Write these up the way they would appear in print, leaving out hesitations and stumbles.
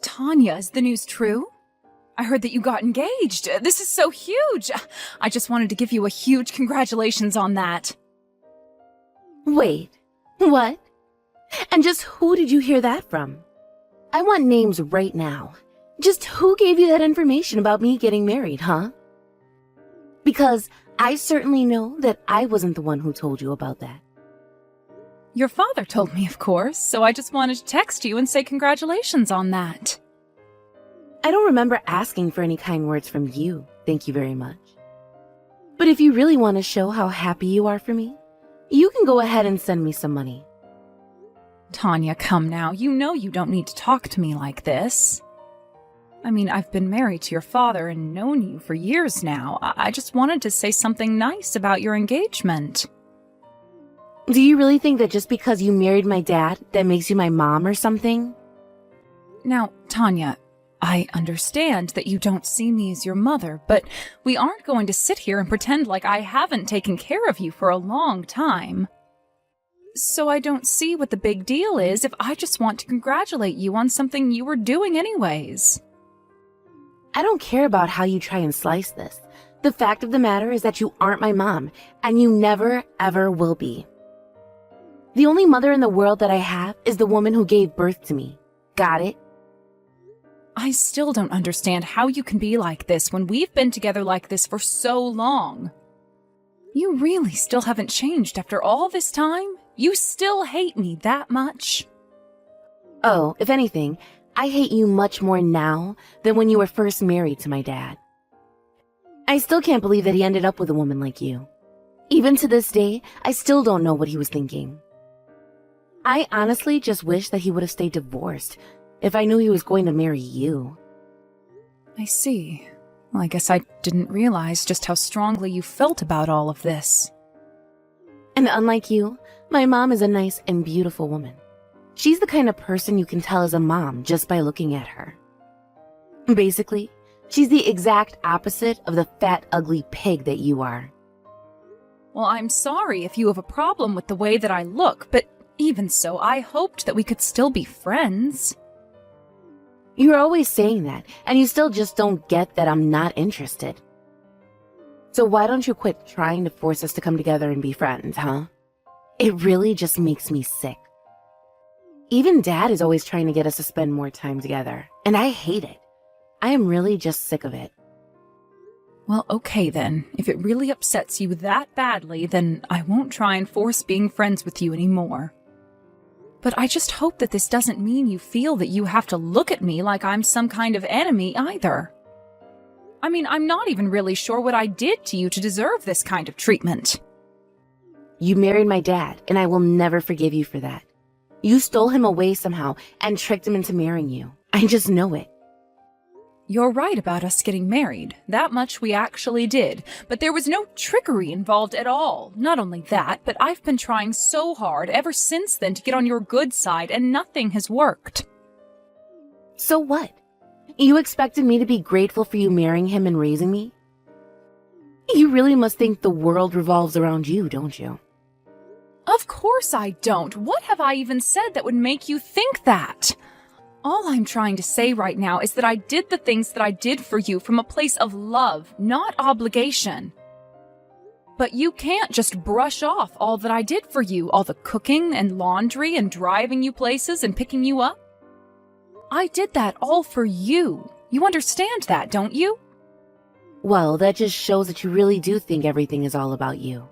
Tanya, is the news true? I heard that you got engaged. This is so huge. I just wanted to give you a huge congratulations on that. Wait, what? And just who did you hear that from? I want names right now. Just who gave you that information about me getting married, huh? Because I certainly know that I wasn't the one who told you about that. Your father told me, of course, so I just wanted to text you and say congratulations on that. I don't remember asking for any kind words from you, thank you very much. But if you really want to show how happy you are for me, you can go ahead and send me some money. Tanya, come now. You know you don't need to talk to me like this. I mean, I've been married to your father and known you for years now. I just wanted to say something nice about your engagement. Do you really think that just because you married my dad, that makes you my mom or something? Now, Tanya, I understand that you don't see me as your mother, but we aren't going to sit here and pretend like I haven't taken care of you for a long time. So I don't see what the big deal is if I just want to congratulate you on something you were doing anyways. I don't care about how you try and slice this. The fact of the matter is that you aren't my mom, and you never, ever will be. The only mother in the world that I have is the woman who gave birth to me. Got it? I still don't understand how you can be like this when we've been together like this for so long. You really still haven't changed after all this time? You still hate me that much? Oh, if anything, I hate you much more now than when you were first married to my dad. I still can't believe that he ended up with a woman like you. Even to this day, I still don't know what he was thinking. I honestly just wish that he would have stayed divorced if I knew he was going to marry you. I see. Well, I guess I didn't realize just how strongly you felt about all of this. And unlike you, my mom is a nice and beautiful woman. She's the kind of person you can tell is a mom just by looking at her. Basically, she's the exact opposite of the fat, ugly pig that you are. Well, I'm sorry if you have a problem with the way that I look, but even so, I hoped that we could still be friends. You're always saying that, and you still just don't get that I'm not interested. So why don't you quit trying to force us to come together and be friends, huh? It really just makes me sick. Even Dad is always trying to get us to spend more time together, and I hate it. I am really just sick of it. Well, okay then. If it really upsets you that badly, then I won't try and force being friends with you anymore. But I just hope that this doesn't mean you feel that you have to look at me like I'm some kind of enemy either. I mean, I'm not even really sure what I did to you to deserve this kind of treatment. You married my dad, and I will never forgive you for that. You stole him away somehow and tricked him into marrying you. I just know it. You're right about us getting married. That much we actually did. But there was no trickery involved at all. Not only that, but I've been trying so hard ever since then to get on your good side, and nothing has worked. So what? You expected me to be grateful for you marrying him and raising me? You really must think the world revolves around you, don't you? Of course I don't. What have I even said that would make you think that? All I'm trying to say right now is that I did the things that I did for you from a place of love, not obligation. But you can't just brush off all that I did for you, all the cooking and laundry and driving you places and picking you up. I did that all for you. You understand that, don't you? Well, that just shows that you really do think everything is all about you.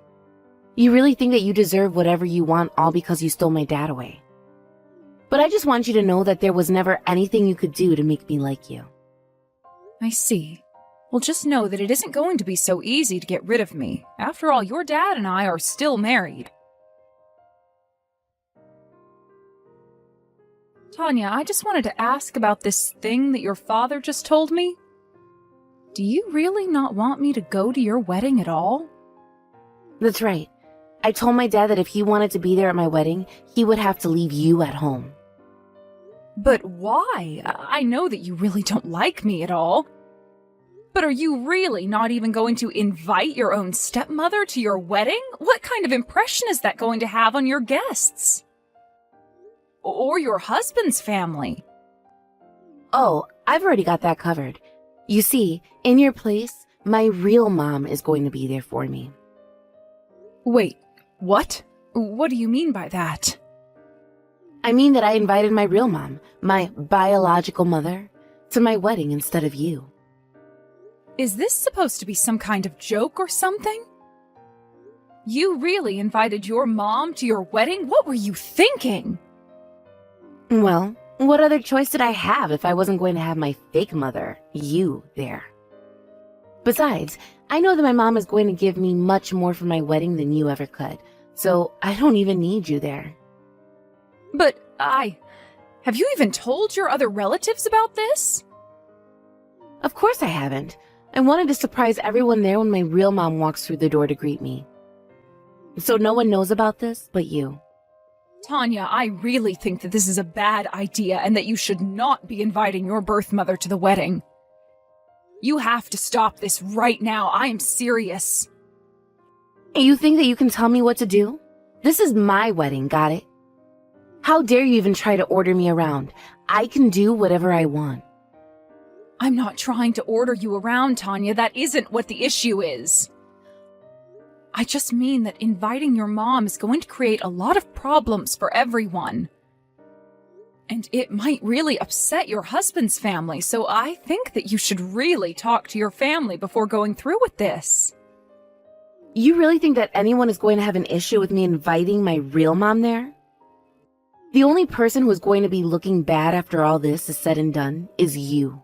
You really think that you deserve whatever you want all because you stole my dad away. But I just want you to know that there was never anything you could do to make me like you. I see. Well, just know that it isn't going to be so easy to get rid of me. After all, your dad and I are still married. Tanya, I just wanted to ask about this thing that your father just told me. Do you really not want me to go to your wedding at all? That's right. I told my dad that if he wanted to be there at my wedding, he would have to leave you at home. But why? I know that you really don't like me at all. But are you really not even going to invite your own stepmother to your wedding? What kind of impression is that going to have on your guests? Or your husband's family? Oh, I've already got that covered. You see, in your place, my real mom is going to be there for me. Wait, what? What do you mean by that? I mean that I invited my real mom, my biological mother, to my wedding instead of you. Is this supposed to be some kind of joke or something? You really invited your mom to your wedding? What were you thinking? Well, what other choice did I have if I wasn't going to have my fake mother, you, there? Besides, I know that my mom is going to give me much more for my wedding than you ever could, so I don't even need you there. But have you even told your other relatives about this? Of course I haven't. I wanted to surprise everyone there when my real mom walks through the door to greet me. So no one knows about this but you. Tanya, I really think that this is a bad idea and that you should not be inviting your birth mother to the wedding. You have to stop this right now. I am serious. You think that you can tell me what to do? This is my wedding, got it? How dare you even try to order me around? I can do whatever I want. I'm not trying to order you around, Tanya. That isn't what the issue is. I just mean that inviting your mom is going to create a lot of problems for everyone. And it might really upset your husband's family, so I think that you should really talk to your family before going through with this. You really think that anyone is going to have an issue with me inviting my real mom there? The only person who is going to be looking bad after all this is said and done is you.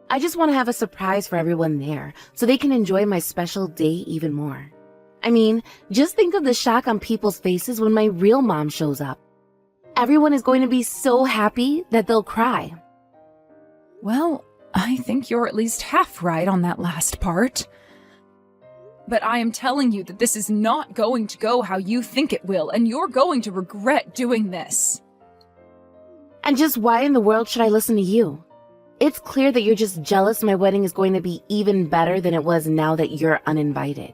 I just want to have a surprise for everyone there so they can enjoy my special day even more. I mean, just think of the shock on people's faces when my real mom shows up. Everyone is going to be so happy that they'll cry. Well, I think you're at least half right on that last part. But I am telling you that this is not going to go how you think it will, and you're going to regret doing this. And just why in the world should I listen to you? It's clear that you're just jealous my wedding is going to be even better than it was now that you're uninvited.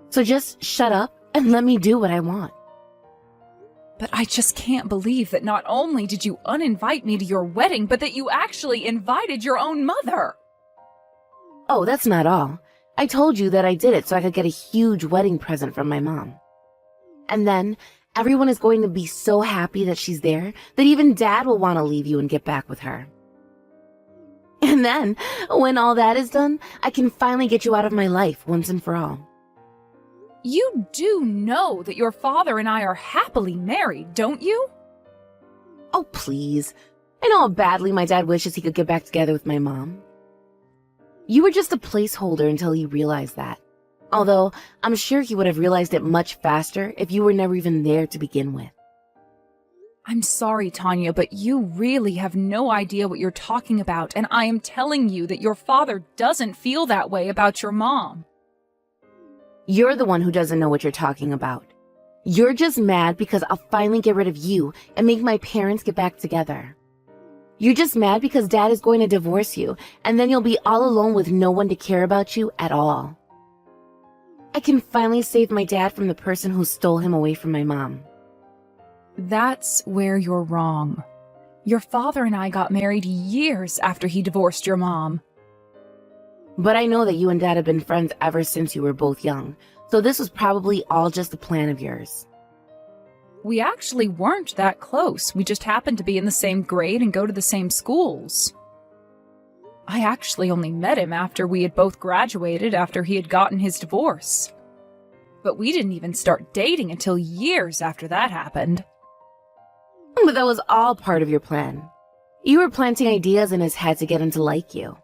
So just shut up and let me do what I want. But I just can't believe that not only did you uninvite me to your wedding, but that you actually invited your own mother. Oh, that's not all. I told you that I did it so I could get a huge wedding present from my mom. And then everyone is going to be so happy that she's there that even Dad will want to leave you and get back with her. And then, when all that is done, I can finally get you out of my life once and for all. You do know that your father and I are happily married, don't you? Oh, please. I know how badly my dad wishes he could get back together with my mom. You were just a placeholder until he realized that. Although, I'm sure he would have realized it much faster if you were never even there to begin with. I'm sorry, Tanya, but you really have no idea what you're talking about, and I am telling you that your father doesn't feel that way about your mom. You're the one who doesn't know what you're talking about. You're just mad because I'll finally get rid of you and make my parents get back together. You're just mad because Dad is going to divorce you, and then you'll be all alone with no one to care about you at all. I can finally save my dad from the person who stole him away from my mom. That's where you're wrong. Your father and I got married years after he divorced your mom. But I know that you and Dad have been friends ever since you were both young, so this was probably all just a plan of yours. We actually weren't that close. We just happened to be in the same grade and go to the same schools. I actually only met him after we had both graduated after he had gotten his divorce. But we didn't even start dating until years after that happened. But that was all part of your plan. You were planting ideas in his head to get him to like you.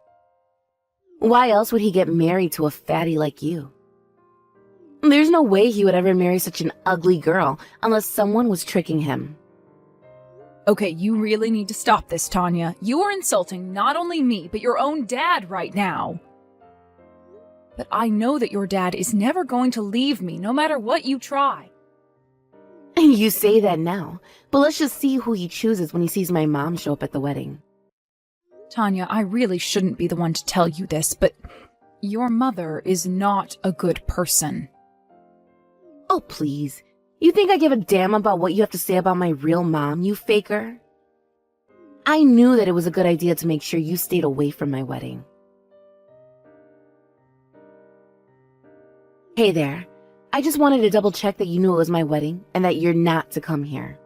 Why else would he get married to a fatty like you? There's no way he would ever marry such an ugly girl unless someone was tricking him. Okay, you really need to stop this, Tanya. You are insulting not only me, but your own dad right now. But I know that your dad is never going to leave me, no matter what you try. You say that now, but let's just see who he chooses when he sees my mom show up at the wedding. Tanya, I really shouldn't be the one to tell you this, but your mother is not a good person. Oh, please. You think I give a damn about what you have to say about my real mom, you faker? I knew that it was a good idea to make sure you stayed away from my wedding. Hey there. I just wanted to double check that you knew it was my wedding and that you're not to come here.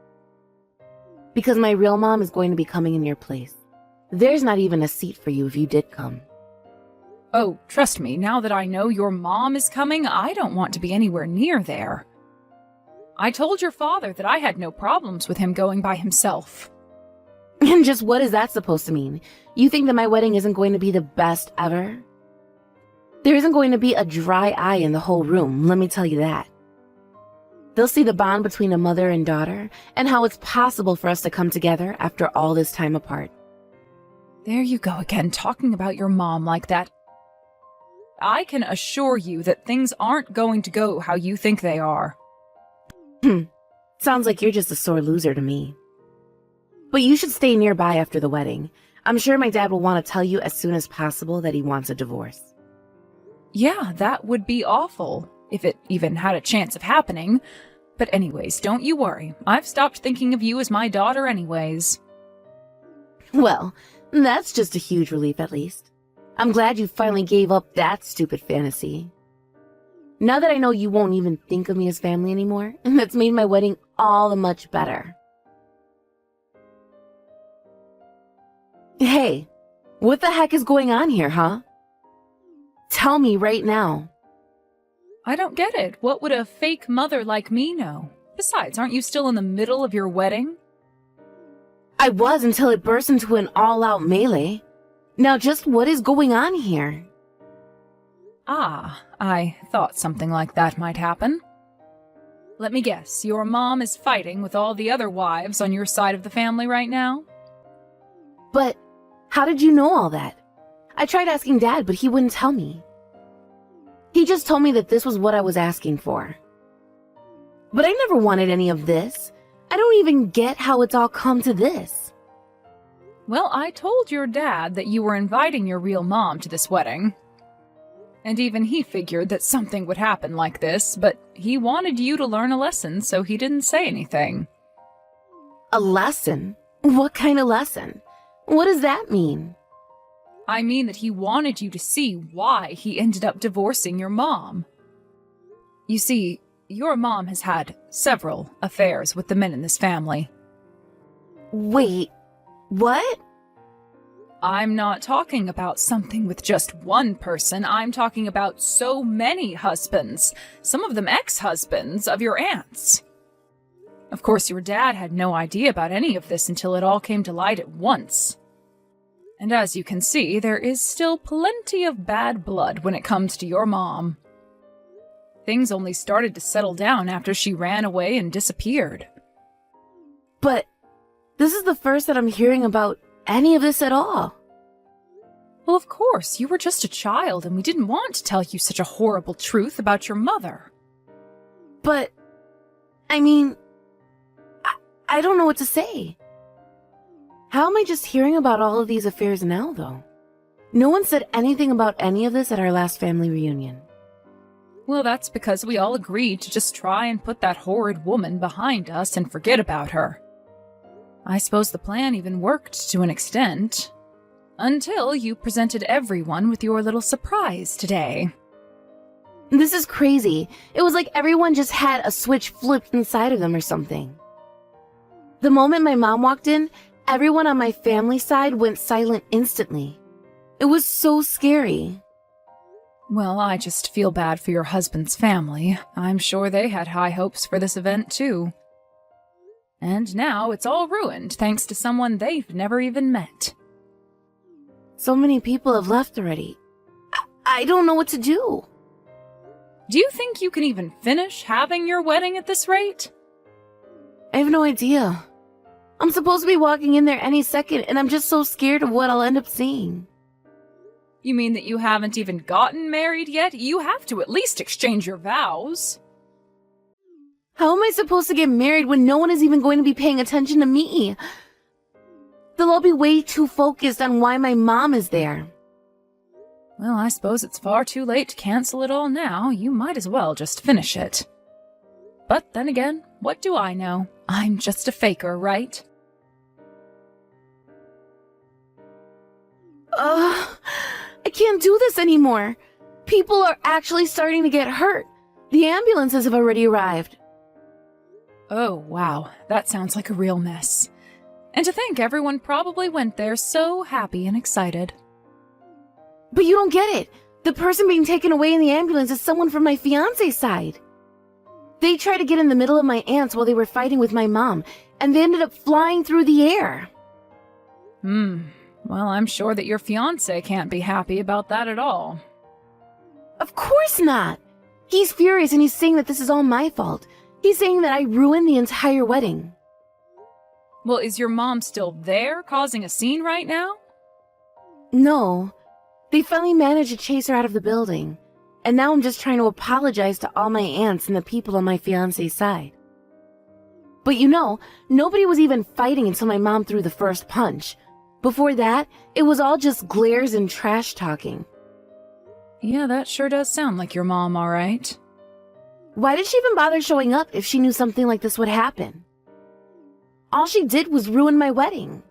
Because my real mom is going to be coming in your place. There's not even a seat for you if you did come. Oh, trust me, now that I know your mom is coming, I don't want to be anywhere near there. I told your father that I had no problems with him going by himself. And just what is that supposed to mean? You think that my wedding isn't going to be the best ever? There isn't going to be a dry eye in the whole room, let me tell you that. They'll see the bond between a mother and daughter, and how it's possible for us to come together after all this time apart. There you go again, talking about your mom like that. I can assure you that things aren't going to go how you think they are. Sounds like you're just a sore loser to me. But you should stay nearby after the wedding. I'm sure my dad will want to tell you as soon as possible that he wants a divorce. Yeah, that would be awful, if it even had a chance of happening. But anyways, don't you worry. I've stopped thinking of you as my daughter anyways. Well, that's just a huge relief at least. I'm glad you finally gave up that stupid fantasy. Now that I know you won't even think of me as family anymore, that's made my wedding all the much better. Hey, what the heck is going on here, huh? Tell me right now. I don't get it. What would a fake mother like me know? Besides, aren't you still in the middle of your wedding? I was until it burst into an all-out melee. Now just what is going on here? Ah, I thought something like that might happen. Let me guess, your mom is fighting with all the other wives on your side of the family right now? But how did you know all that? I tried asking Dad, but he wouldn't tell me. He just told me that this was what I was asking for. But I never wanted any of this. I don't even get how it's all come to this. Well, I told your dad that you were inviting your real mom to this wedding. And even he figured that something would happen like this, but he wanted you to learn a lesson, so he didn't say anything. A lesson? What kind of lesson? What does that mean? I mean that he wanted you to see why he ended up divorcing your mom. You see, your mom has had several affairs with the men in this family. Wait, what? I'm not talking about something with just one person. I'm talking about so many husbands, some of them ex-husbands of your aunts. Of course, your dad had no idea about any of this until it all came to light at once. And as you can see, there is still plenty of bad blood when it comes to your mom. Things only started to settle down after she ran away and disappeared. But this is the first that I'm hearing about any of this at all. Well, of course, you were just a child and we didn't want to tell you such a horrible truth about your mother. But, I mean, I don't know what to say. How am I just hearing about all of these affairs now, though? No one said anything about any of this at our last family reunion. Well, that's because we all agreed to just try and put that horrid woman behind us and forget about her. I suppose the plan even worked to an extent. Until you presented everyone with your little surprise today. This is crazy. It was like everyone just had a switch flipped inside of them or something. The moment my mom walked in, everyone on my family side went silent instantly. It was so scary. Well, I just feel bad for your husband's family. I'm sure they had high hopes for this event, too. And now it's all ruined thanks to someone they've never even met. So many people have left already. I don't know what to do. Do you think you can even finish having your wedding at this rate? I have no idea. I'm supposed to be walking in there any second, and I'm just so scared of what I'll end up seeing. You mean that you haven't even gotten married yet? You have to at least exchange your vows. How am I supposed to get married when no one is even going to be paying attention to me? They'll all be way too focused on why my mom is there. Well, I suppose it's far too late to cancel it all now. You might as well just finish it. But then again, what do I know? I'm just a faker, right? can't do this anymore. People are actually starting to get hurt. The ambulances have already arrived. Oh, wow. That sounds like a real mess. And to think everyone probably went there so happy and excited. But you don't get it. The person being taken away in the ambulance is someone from my fiance's side. They tried to get in the middle of my aunts while they were fighting with my mom, and they ended up flying through the air. Well, I'm sure that your fiancé can't be happy about that at all. Of course not. He's furious and he's saying that this is all my fault. He's saying that I ruined the entire wedding. Well, is your mom still there, causing a scene right now? No. They finally managed to chase her out of the building. And now I'm just trying to apologize to all my aunts and the people on my fiance's side. But nobody was even fighting until my mom threw the first punch. Before that, it was all just glares and trash talking. Yeah, that sure does sound like your mom, all right. Why did she even bother showing up if she knew something like this would happen? All she did was ruin my wedding.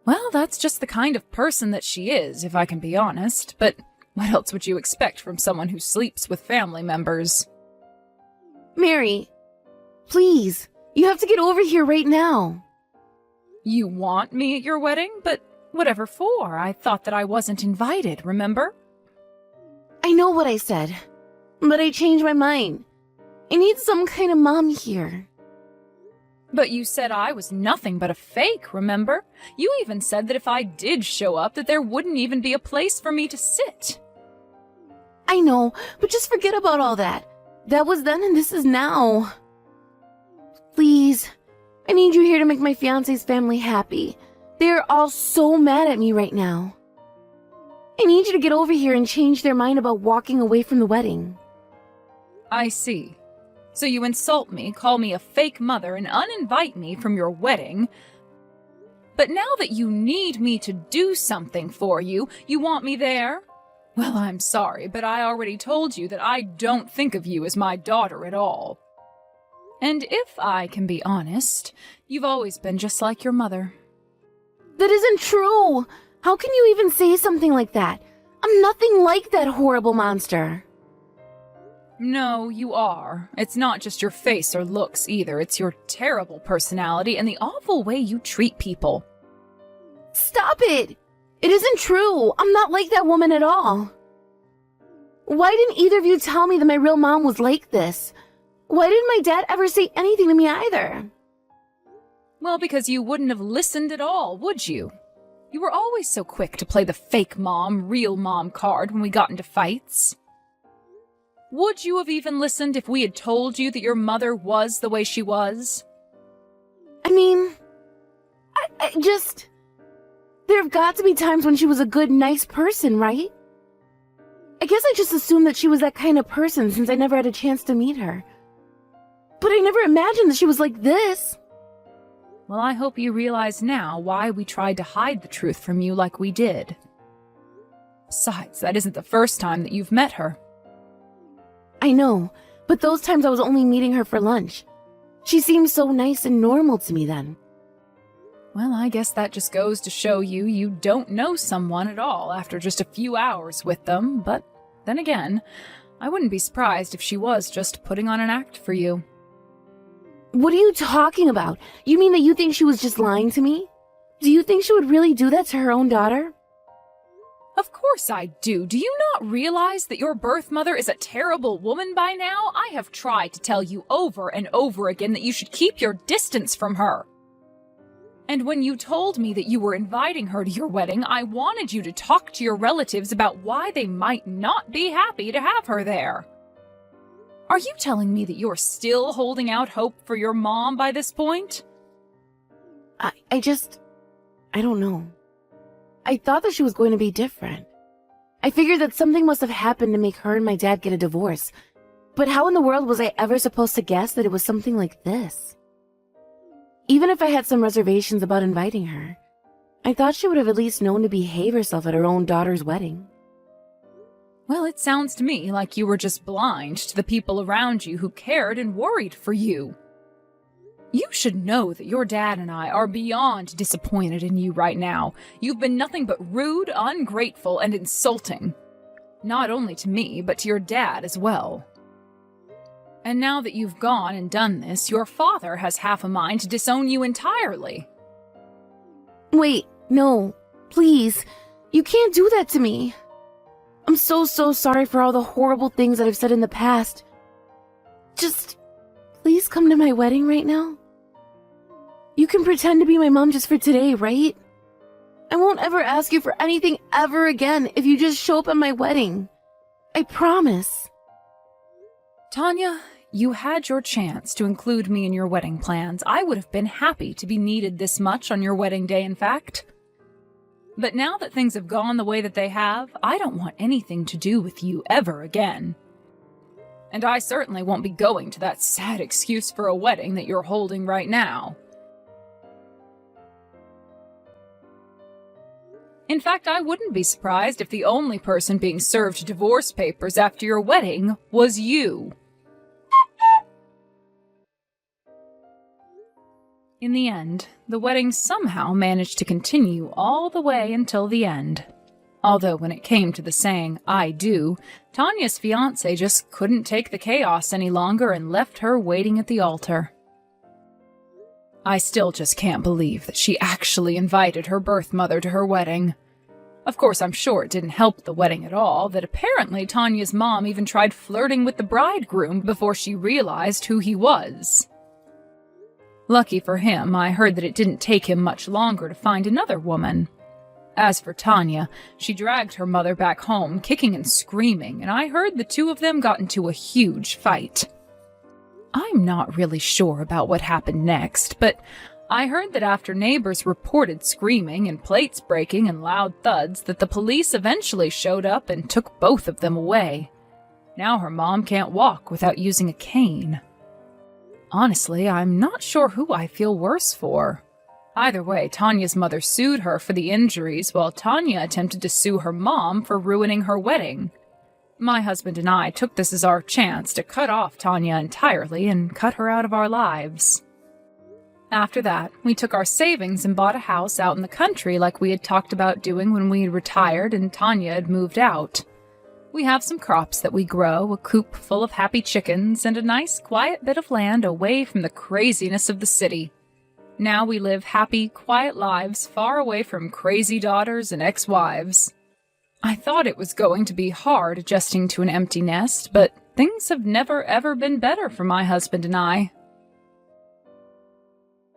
Well, that's just the kind of person that she is, if I can be honest. But what else would you expect from someone who sleeps with family members? Mary, please, you have to get over here right now. You want me at your wedding? But whatever for? I thought that I wasn't invited, remember? I know what I said, but I changed my mind. I need some kind of mom here. But you said I was nothing but a fake, remember? You even said that if I did show up, that there wouldn't even be a place for me to sit. I know, but just forget about all that. That was then and this is now. Please, I need you here to make my fiance's family happy. They are all so mad at me right now. I need you to get over here and change their mind about walking away from the wedding. I see. So you insult me, call me a fake mother, and uninvite me from your wedding. But now that you need me to do something for you, you want me there? Well, I'm sorry, but I already told you that I don't think of you as my daughter at all. And if I can be honest, you've always been just like your mother. That isn't true! How can you even say something like that? I'm nothing like that horrible monster. No, you are. It's not just your face or looks either. It's your terrible personality and the awful way you treat people. Stop it! It isn't true. I'm not like that woman at all. Why didn't either of you tell me that my real mom was like this? Why didn't my dad ever say anything to me either? Well, because you wouldn't have listened at all, would you? You were always so quick to play the fake mom, real mom card when we got into fights. Would you have even listened if we had told you that your mother was the way she was? I mean, I just... There have got to be times when she was a good, nice person, right? I guess I just assumed that she was that kind of person since I never had a chance to meet her. But I never imagined that she was like this. Well, I hope you realize now why we tried to hide the truth from you like we did. Besides, that isn't the first time that you've met her. I know, but those times I was only meeting her for lunch. She seemed so nice and normal to me then. Well, I guess that just goes to show you don't know someone at all after just a few hours with them, but then again, I wouldn't be surprised if she was just putting on an act for you. What are you talking about? You mean that you think she was just lying to me? Do you think she would really do that to her own daughter? Of course I do. Do you not realize that your birth mother is a terrible woman by now? I have tried to tell you over and over again that you should keep your distance from her. And when you told me that you were inviting her to your wedding, I wanted you to talk to your relatives about why they might not be happy to have her there. Are you telling me that you're still holding out hope for your mom by this point? I don't know. I thought that she was going to be different. I figured that something must have happened to make her and my dad get a divorce. But how in the world was I ever supposed to guess that it was something like this? Even if I had some reservations about inviting her, I thought she would have at least known to behave herself at her own daughter's wedding. Well, it sounds to me like you were just blind to the people around you who cared and worried for you. You should know that your dad and I are beyond disappointed in you right now. You've been nothing but rude, ungrateful, and insulting. Not only to me, but to your dad as well. And now that you've gone and done this, your father has half a mind to disown you entirely. Wait, no, please. You can't do that to me. I'm so sorry for all the horrible things that I've said in the past. Just, please come to my wedding right now. You can pretend to be my mom just for today, right? I won't ever ask you for anything ever again if you just show up at my wedding. I promise. Tanya, you had your chance to include me in your wedding plans. I would have been happy to be needed this much on your wedding day, in fact. But now that things have gone the way that they have, I don't want anything to do with you ever again. And I certainly won't be going to that sad excuse for a wedding that you're holding right now. In fact, I wouldn't be surprised if the only person being served divorce papers after your wedding was you. In the end, the wedding somehow managed to continue all the way until the end. Although when it came to the saying, "I do," Tanya's fiancé just couldn't take the chaos any longer and left her waiting at the altar. I still just can't believe that she actually invited her birth mother to her wedding. Of course, I'm sure it didn't help the wedding at all that apparently Tanya's mom even tried flirting with the bridegroom before she realized who he was. Lucky for him, I heard that it didn't take him much longer to find another woman. As for Tanya, she dragged her mother back home, kicking and screaming, and I heard the two of them got into a huge fight. I'm not really sure about what happened next, but I heard that after neighbors reported screaming and plates breaking and loud thuds, that the police eventually showed up and took both of them away. Now her mom can't walk without using a cane. Honestly, I'm not sure who I feel worse for. Either way, Tanya's mother sued her for the injuries, while Tanya attempted to sue her mom for ruining her wedding. My husband and I took this as our chance to cut off Tanya entirely and cut her out of our lives. After that, we took our savings and bought a house out in the country like we had talked about doing when we had retired and Tanya had moved out. We have some crops that we grow, a coop full of happy chickens, and a nice, quiet bit of land away from the craziness of the city. Now we live happy, quiet lives far away from crazy daughters and ex-wives. I thought it was going to be hard adjusting to an empty nest, but things have never ever been better for my husband and I.